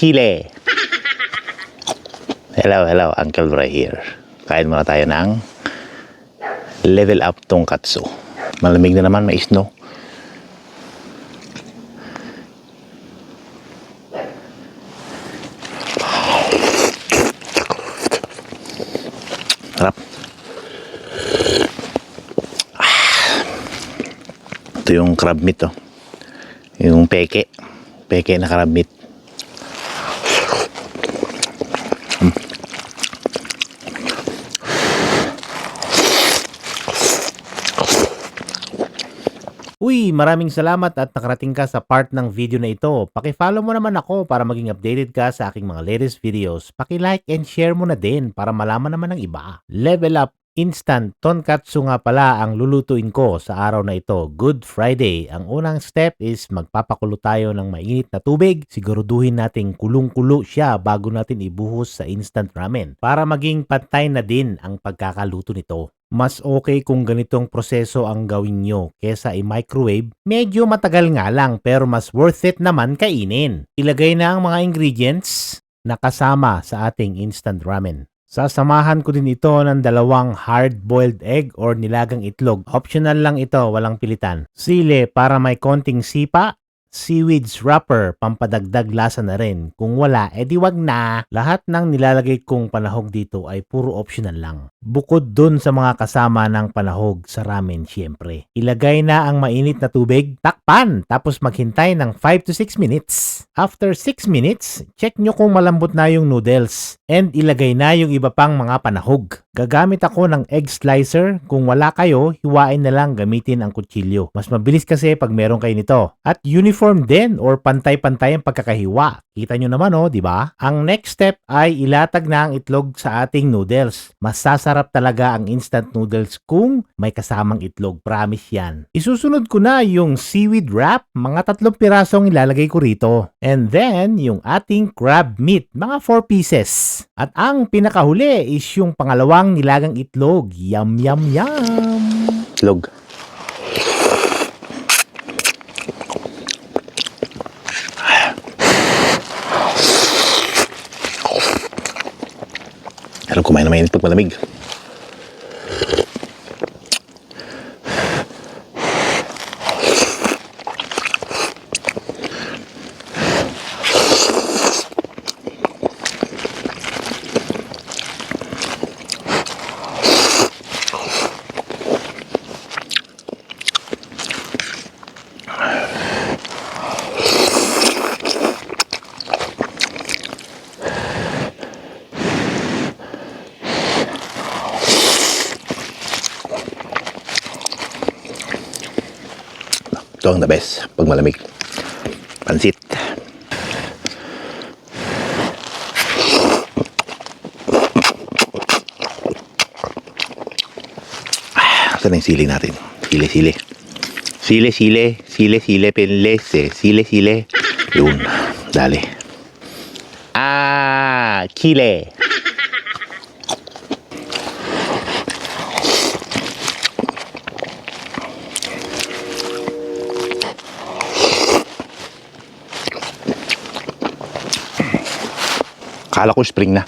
Chile. Hello, Uncle Roy here. Kain muna tayo ng level up tonkatsu. Malamig na naman, may snow. Sarap. Ito yung crab meat, oh. Yung peke na crab meat. Uy, maraming salamat at nakarating ka sa part ng video na ito. Paki-follow mo naman ako para maging updated ka sa aking mga latest videos. Paki-like and share mo na din para malaman naman ng iba. Level Up Instant Tonkatsu nga pala ang lulutuin ko sa araw na ito, Good Friday. Ang unang step is magpapakulo tayo ng mainit na tubig. Siguraduhin nating kulong-kulo siya bago natin ibuhos sa instant ramen para maging pantay na din ang pagkakaluto nito. Mas okay kung ganitong proseso ang gawin nyo kesa i-microwave. Medyo matagal nga lang pero mas worth it naman kainin. Ilagay na ang mga ingredients na kasama sa ating instant ramen. Sasamahan ko din ito ng 2 hard-boiled egg or nilagang itlog. Optional lang ito, walang pilitan. Sili para may konting sipa. Seaweeds wrapper, pampadagdag lasa na rin. Kung wala, edi wag na. Lahat ng nilalagay kong panahog dito ay puro optional lang. Bukod dun sa mga kasama ng panahog sa ramen syempre. Ilagay na ang mainit na tubig, takpan, tapos maghintay ng 5 to 6 minutes. After 6 minutes, check nyo kung malambot na yung noodles. And ilagay na yung iba pang mga panahog. Gagamit ako ng egg slicer. Kung wala kayo, hiwain na lang gamitin ang kutsilyo. Mas mabilis kasi pag meron kayo nito. At uniform din or pantay-pantay ang pagkakahiwa. Kita nyo naman di ba? Ang next step ay ilatag na ang itlog sa ating noodles. Masasarap talaga ang instant noodles kung may kasamang itlog. Promise yan. Isusunod ko na yung seaweed wrap. Mga 3 pirasong ilalagay ko rito. And then, yung ating crab meat. Mga 4 pieces. At ang pinakahuli is yung pangalawang nilagang itlog. Yum, yum, yum. Itlog. Alam kumain na mainit pag malamig. Ito ang the best pag malamig. Pansit. Saan yung sili natin? Sili. Sili, penlese. Sili. Yun. Dali. Chile. Kala ko spring na.